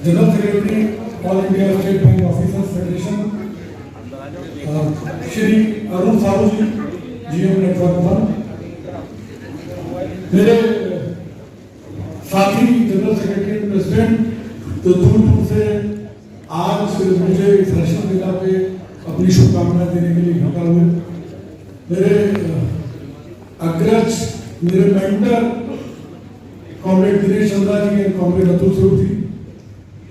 General secretary all India State Bank officers federation Shri Arun Sahu ji, GM network 1, मेरे साथी general secretary president तो दूर दूर से आज मुझे इस रक्षा मेला पे अपनी शुभकामनाएं देने के लिए इकट्ठा हुए, मेरे अग्रज, मेरे मेंटर कॉमरेड दिनेश चंद्रा जी और कॉमरेड अतुल स्वरूप जी।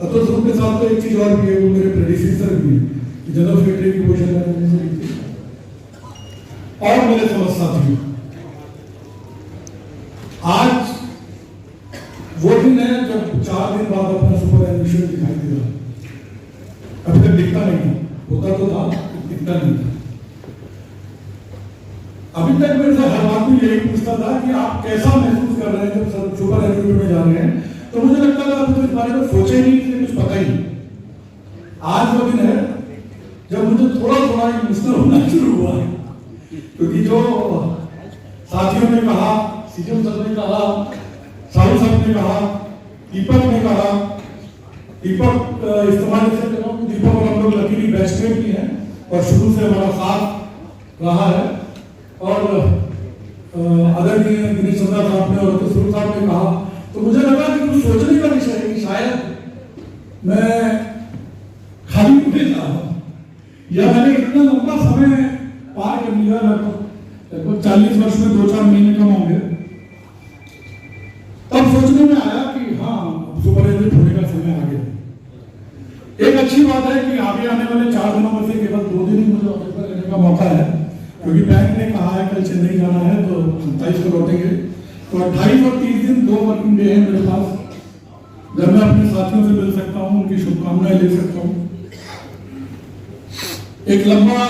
अतुल स्वरूप के साथ तो एक चीज और भी है, वो मेरे प्रेडिसेसर भी है, जनरल सेक्रेटरी की पोजीशन में और मेरे समस्त साथी। आज वो दिन है जब 4 दिन बाद अपना सुपर एनिमेशन दिखाई दे रहा। अभी तक दिखता नहीं था, होता तो था, दिखता नहीं था। अभी तक मेरे से हर आदमी यही पूछता था कि आप कैसा महसूस कर रहे हैं जब सुपर एनिमेशन में जा रहे हैं, तो मुझे लगता था अभी तो इस बारे में सोचे नहीं, इसलिए कुछ पता ही नहीं। आज वो दिन है जब मुझे थोड़ा थोड़ा इमोशनल होना शुरू हुआ, क्योंकि जो साथियों ने कहा, सीएम सर ने कहा, साहू साहब ने कहा, दीपक ने कहा, दीपक इस्तेमाल से कर रहा हूँ, दीपक और हम लोग लकीली बैचमेट भी हैं और शुरू से हमारा साथ रहा है। और आदरणीय दिनेश चंद्रा साहब ने और स्वरूप साहब ने कहा, तो मुझे लगा कि कुछ सोचने का विषय है कि शायद मैं खाली उठे जा रहा हूँ या मैंने इतना लंबा समय पार कर लिया, लगभग 40 वर्ष में 2-4 महीने कम होंगे। तब सोचने में आया कि हाँ, सुपर एनिमेशन होने का समय आ गया। एक अच्छी बात है कि आगे आने वाले 4 दिनों में से केवल 2 दिन ही मुझे ऑफिस पर रहने का मौका है, क्योंकि बैंक ने कहा है कल चेन्नई जाना है, तो 27 को लौटेंगे। तो 28 और 30 दिन 2 वर्किंग डे है मेरे पास, जब मैं अपने साथियों से मिल सकता हूँ, उनकी शुभकामनाएं ले सकता हूँ। एक लंबा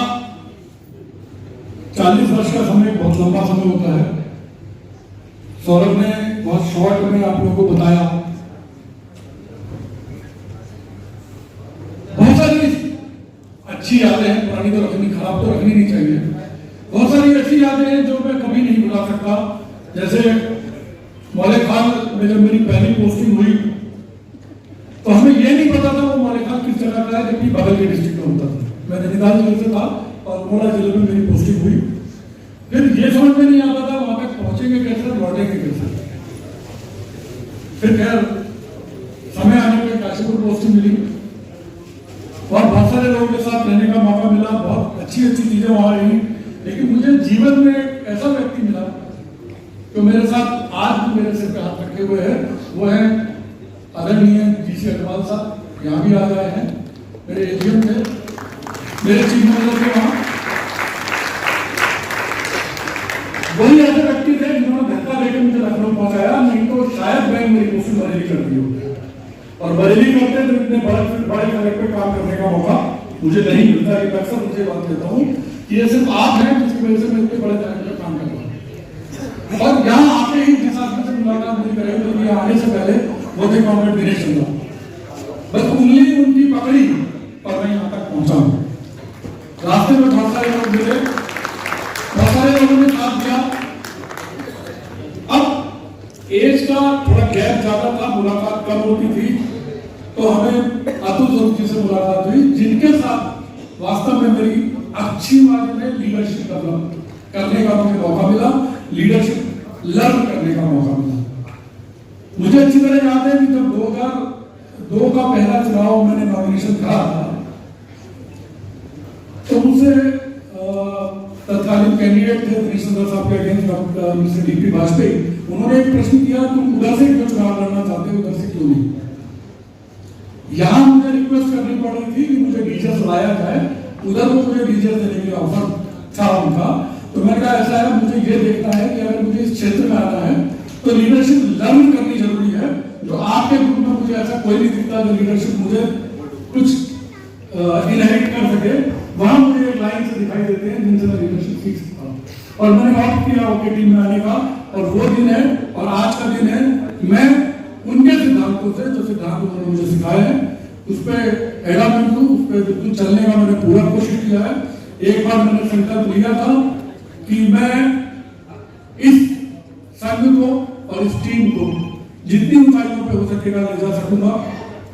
40 वर्ष का समय बहुत लंबा समय होता है। सौरभ ने बहुत शॉर्ट में आप लोगों को बताया, बहुत सारी अच्छी यादें हैं, पुरानी तो रखनी, खराब तो रखनी नहीं चाहिए। बहुत सारी ऐसी यादें हैं जो मैं कभी नहीं भुला सकता। जैसे मौलेखाल में जब मेरी पहली पोस्टिंग हुई, तो हमें ये नहीं पता था वो मौलेखाल किस जगह का है, जबकि बगल के डिस्ट्रिक्ट में होता था। मैं नैनीताल जिले से था और मोड़ा जिले में मेरी पोस्टिंग हुई। फिर ये समझ में नहीं आता था वहां तक पहुंचेंगे कैसे, लौटेंगे कैसे। फिर खैर समय आने पर काशीपुर पोस्टिंग मिली और बहुत सारे लोगों के साथ रहने का मौका मिला, बहुत अच्छी अच्छी चीजें वहां रही। लेकिन मुझे जीवन में ऐसा व्यक्ति मिला जो मेरे साथ आज भी मेरे सिर पे हाथ रखे हुए है, वो है आदरणीय जीसी अग्रवाल साहब। यहाँ भी आ गए हैं, मेरे एजीएम थे, मेरे चीफ मिनिस्टर थे वहां। वही ऐसे व्यक्ति थे जिन्होंने धक्का देकर मुझे लखनऊ पहुंचाया, नहीं तो शायद बैंक मेरी पोस्टिंग बरेली कर दी होती। और बरेली करते तो इतने बड़े कलेक्टर पे काम करने का मौका मुझे नहीं मिलता। एक अक्सर मुझे बात कहता हूँ कि ये सिर्फ आप हैं जिसकी वजह से मैं इतने बड़े कलेक्टर पे काम कर रहा हूँ। और यहाँ आके ही जिस आदमी से मुलाकात मुझे कराई, तो यहाँ आने से पहले वो थे कॉमरेड दिनेश चंद्रा। बस उंगली उनकी पकड़ी और मैं यहाँ तक पहुंचा हूँ। रास्ते में बहुत सारे लोग मिले, बहुत सारे लोगों ने साथ दिया। अब एज का थोड़ा गैप ज्यादा था, मुलाकात कम होती थी, तो हमें अतुल स्वरूप जी से मुलाकात हुई, जिनके साथ वास्तव में मेरी अच्छी बात में लीडरशिप डेवलप करने का मुझे मौका मिला, लीडरशिप लर्न करने का मौका मिला। मुझे अच्छी तरह याद है कि जब 2002 का पहला चुनाव मैंने नॉमिनेशन करा था, तो मुझसे तत्कालीन कैंडिडेट थे दिनेश चंद्रा साहब के against doctor mister DP Vajpayee. उन्होंने एक प्रश्न किया, तुम उधर से क्यों चुनाव लड़ना चाहते हो, उधर से क्यों नहीं। यहां मुझे रिक्वेस्ट करनी पड़ रही थी कि मुझे डीजर्स लाया जाए, उधर को मुझे डीजर्स देने के लिए ऑफर था उनका। तो मैंने कहा ऐसा है, मुझे ये देखना है कि अगर मुझे इस क्षेत्र में आना है तो लीडरशिप लर्न करनी जरूरी है। जो आपके ग्रुप में मुझे ऐसा कोई नहीं दिखता जो लीडरशिप मुझे कुछ इनहेरिट कर सके, वहां मुझे एक लाइन से दिखाई देते हैं जिनसे मैं लीडरशिप सीख सकता हूँ। और मैंने ऑप्ट किया ओके टीम में आने का, और वो दिन है और आज का दिन है, मैं उनके सिद्धांतों से, जो सिद्धांत उन्होंने मुझे सिखाए हैं, उस पर एडामेंट हूँ, उस पर बिल्कुल चलने का मैंने पूरा कोशिश किया है। एक बार मैंने संकल्प लिया था कि मैं इस संघ को और इस टीम को जितनी ऊंचाइयों पे हो सकेगा ले जा सकूंगा,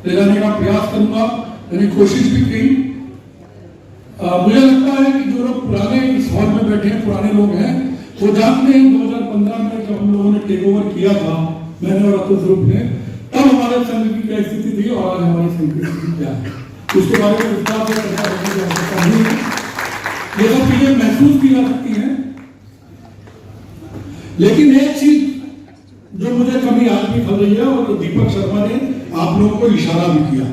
ले जाने का प्रयास करूंगा। मैंने कोशिश भी की। मुझे लगता है कि जो लोग पुराने इस हॉल में बैठे हैं, पुराने लोग हैं, वो जानते हैं 2015 में जब हम लोगों ने टेक ओवर किया था, मैंने और अतुल ग्रुप ने, तब हमारे संघ की क्या स्थिति थी और आज हमारे संघ की स्थिति क्या है, उसके बारे में विस्तार से चर्चा करने की आवश्यकता नहीं है। ये सब चीजें महसूस की जा सकती हैं। लेकिन एक चीज जो मुझे कमी आज भी खल रही है, और दीपक शर्मा ने आप लोगों को इशारा भी किया,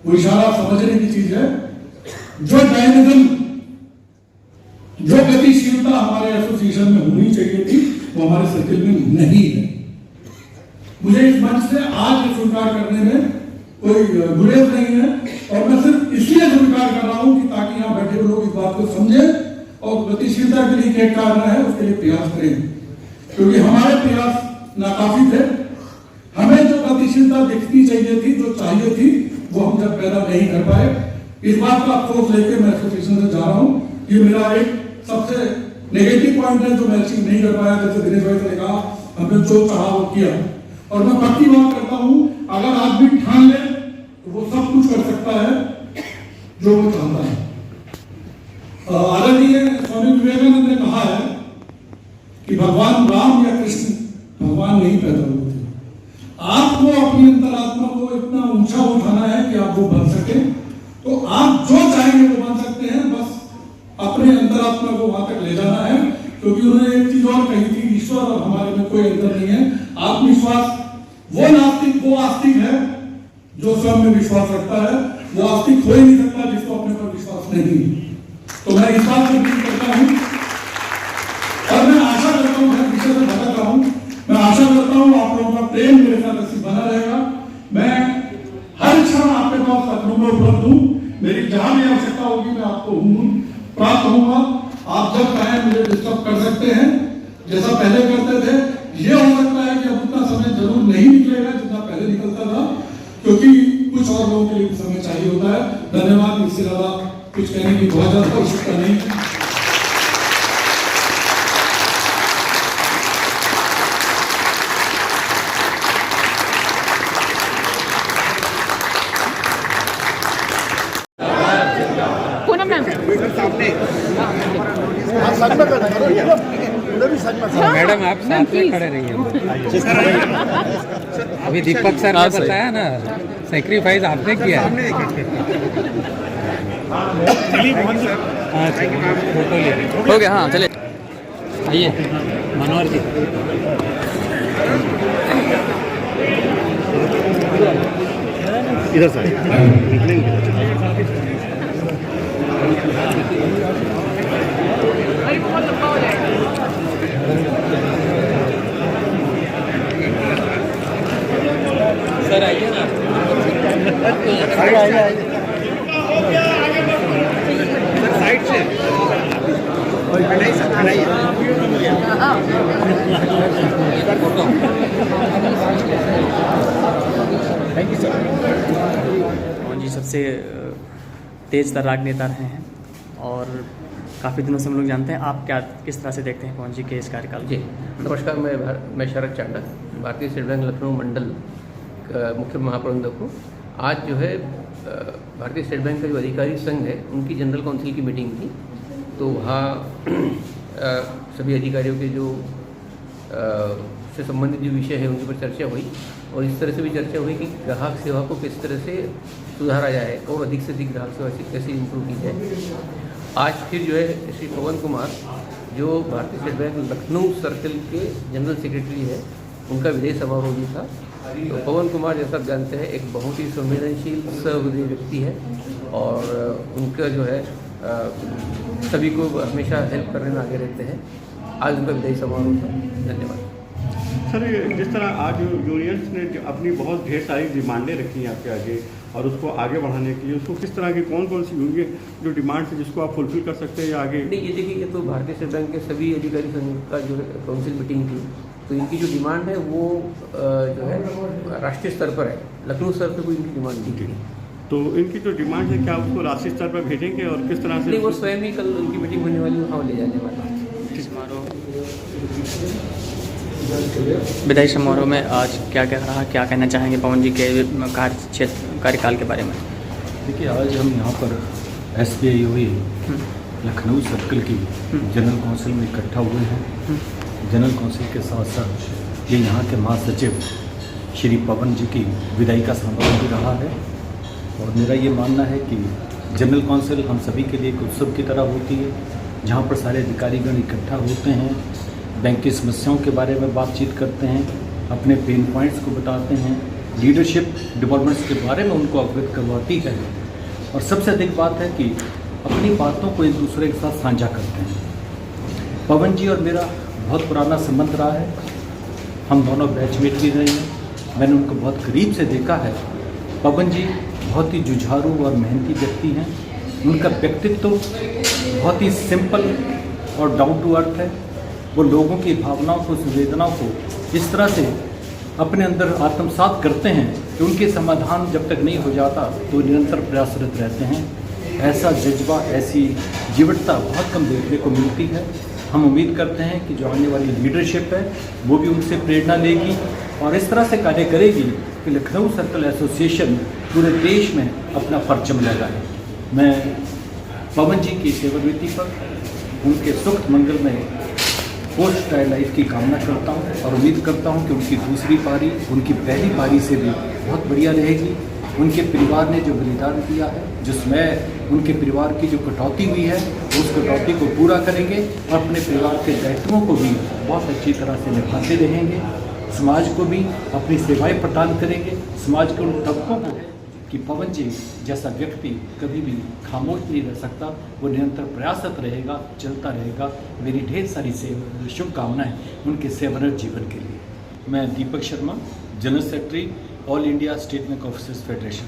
वो इशारा समझने की चीज है। जो डायनेमिज्म, जो गतिशीलता हमारे एसोसिएशन में होनी चाहिए थी, वो हमारे सर्किल में नहीं है। मुझे इस मंच से आज स्वीकार करने में कोई गुरेज नहीं है, और मैं सिर्फ इसलिए स्वीकार कर रहा हूं कि ताकि यहां बैठे हुए लोग इस बात को समझें और गतिशीलता के लिए क्या करना है उसके लिए प्रयास करें, क्योंकि हमारे प्रयास नाकाफी थे। हमें जो गतिशीलता दिखनी चाहिए थी, जो चाहिए थी, वो हम जब पैदा नहीं कर पाए। इस बात का अफसोस लेकर मैं एसोसिएशन से जा रहा हूं। ये मेरा एक सबसे नेगेटिव पॉइंट है जो मैं अचीव नहीं कर पाया। जैसे दिनेश भाई ने कहा, हमने जो चाहा वो किया, और मैं पक्की बात करता हूं, अगर आदमी ठान ले तो वो सब कुछ कर सकता है जो वो चाहता है। आदरणीय स्वामी विवेकानंद ने कहा है कि भगवान राम या कृष्ण भगवान नहीं पैदा हुए थे। आपको अपनी अंतरात्मा को इतना ऊंचा उठाना है कि आप वो बन सके, तो आप जो चाहेंगे वो बन सकते हैं। बस अपने अंतरात्मा को वहां तक ले जाना है, क्योंकि उन्होंने एक चीज और कही थी, ईश्वर और हमारे में कोई अंतर नहीं है। आत्मविश्वास, वो नास्तिक, वो आस्तिक है जो स्वयं में विश्वास रखता है। वो आस्तिक हो ही नहीं सकता जिसको अपने पर विश्वास नहीं। तो मैं इस बात को अपील करता हूं, और मैं आशा करता हूं, मैं विषय से भटक रहा हूं, मैं आशा करता हूं आप लोगों का प्रेम मेरे साथ ऐसे बना रहेगा। मैं हर क्षण आपके पास लखनऊ में उपलब्ध हूं। मेरी जहां भी आवश्यकता होगी मैं आपको प्राप्त होऊंगा। आप जब चाहें मुझे डिस्टर्ब कर सकते हैं, जैसा पहले करते थे। ये हो सकता है कि अब उतना समय जरूर नहीं निकलेगा जितना पहले निकलता था, क्योंकि कुछ और लोगों के लिए समय चाहिए होता है। धन्यवाद। इससे ज्यादा कुछ कहने की बहुत ज्यादा आवश्यकता नहीं है। मैडम आप साथ में खड़े रहिए। अभी दीपक सर ने बताया ना, सेक्रीफाइस आपने किया। हाँ फोटो ले हो गया। हाँ चले आइए मनोहर जी। इधर से सर आइए ना। साइड से थैंक यू सर। पवन जी सबसे तेज तर्राक नेता रहे हैं और काफ़ी दिनों से हम लोग जानते हैं। आप क्या किस तरह से देखते हैं पवन जी के इस कार्यकाल जी नमस्कार। मैं शरद चांडा, भारतीय स्टेट बैंक लखनऊ मंडल का मुख्य महाप्रबंधक हूँ। आज जो है भारतीय स्टेट बैंक का जो अधिकारी संघ है उनकी जनरल काउंसिल की मीटिंग थी, तो वहाँ सभी अधिकारियों के जो से संबंधित जो विषय है उनके पर चर्चा हुई, और इस तरह से भी चर्चा हुई कि ग्राहक सेवा को किस तरह से सुधारा जाए और अधिक से अधिक ग्राहक सेवा कैसे इम्प्रूव की जाए। आज फिर जो है श्री पवन कुमार जो भारतीय स्टेट बैंक लखनऊ सर्कल के जनरल सेक्रेटरी है, उनका विदाई समारोह भी था। तो पवन कुमार जैसा आप जानते हैं एक बहुत ही संवेदनशील सहृदय व्यक्ति है, और उनका जो है सभी को हमेशा हेल्प करने में आगे रहते हैं। आज उनका विदाई समारोह था। धन्यवाद सर। जिस तरह आज यूनियंस ने अपनी बहुत ढेर सारी डिमांडें रखी हैं आपके आगे, और उसको आगे बढ़ाने के लिए उसको किस तरह की कौन कौन सी यूनियन जो डिमांड्स है जिसको आप फुलफिल कर सकते हैं या आगे? नहीं, ये देखिए, ये तो भारतीय स्टेट बैंक के सभी अधिकारी संघ का जो है काउंसिल मीटिंग थी, तो इनकी जो डिमांड है वो जो है राष्ट्रीय स्तर पर है, लखनऊ स्तर पर कोई इनकी डिमांड नहीं थी। तो इनकी जो डिमांड है क्या उसको राष्ट्रीय स्तर पर भेजेंगे और किस तरह से? नहीं, वो स्वयं ही कल उनकी मीटिंग होने वाली, वहाँ ले जाने वाला। विदाई समारोह में आज क्या क्या रहा, क्या कहना चाहेंगे पवन जी के कार्यकाल के बारे में? देखिए, आज हम यहाँ पर SBIOA लखनऊ सर्कल की जनरल काउंसिल में इकट्ठा हुए हैं। जनरल काउंसिल के साथ साथ ये यहाँ के महासचिव श्री पवन जी की विदाई का समारोह भी रहा है। और मेरा ये मानना है कि जनरल काउंसिल हम सभी के लिए एक उत्सव की तरह होती है, जहाँ पर सारे अधिकारीगण इकट्ठा होते हैं, बैंक की समस्याओं के बारे में बातचीत करते हैं, अपने पेन पॉइंट्स को बताते हैं, लीडरशिप डेवलपमेंट्स के बारे में उनको अवगत करवाती है। और सबसे अधिक बात है कि अपनी बातों को एक दूसरे के साथ साझा करते हैं। पवन जी और मेरा बहुत पुराना संबंध रहा है, हम दोनों बैचमेट भी रहे हैं, मैंने उनको बहुत करीब से देखा है। पवन जी बहुत ही जुझारू और मेहनती व्यक्ति हैं। उनका व्यक्तित्व बहुत ही सिंपल और डाउन टू अर्थ है। वो लोगों की भावनाओं को, संवेदनाओं को इस तरह से अपने अंदर आत्मसात करते हैं कि उनके समाधान जब तक नहीं हो जाता तो निरंतर प्रयासरत रहते हैं। ऐसा जज्बा, ऐसी जीवटता बहुत कम देखने को मिलती है। हम उम्मीद करते हैं कि जो आने वाली लीडरशिप है वो भी उनसे प्रेरणा लेगी और इस तरह से कार्य करेगी कि लखनऊ सर्कल एसोसिएशन पूरे देश में अपना परचम लगाए। मैं पवन जी की सेवानिवृत्ति पर उनके सुख मंगल में पोस्ट रिटायर लाइफ की कामना करता हूं और उम्मीद करता हूं कि उनकी दूसरी पारी उनकी पहली पारी से भी बहुत बढ़िया रहेगी। उनके परिवार ने जो बलिदान दिया है, जिसमें उनके परिवार की जो कटौती हुई है, उस कटौती को पूरा करेंगे और अपने परिवार के दायित्वों को भी बहुत अच्छी तरह से निभाते रहेंगे। समाज को भी अपनी सेवाएं प्रदान करेंगे। समाज के उन तबकों को कि पवन जी जैसा व्यक्ति कभी भी खामोश नहीं रह सकता, वो निरंतर प्रयासरत रहेगा, चलता रहेगा। मेरी ढेर सारी शुभकामनाएं उनके सेवानिवृत्त जीवन के लिए। मैं Deepak Sharma, general secretary all India State Bank officers federation.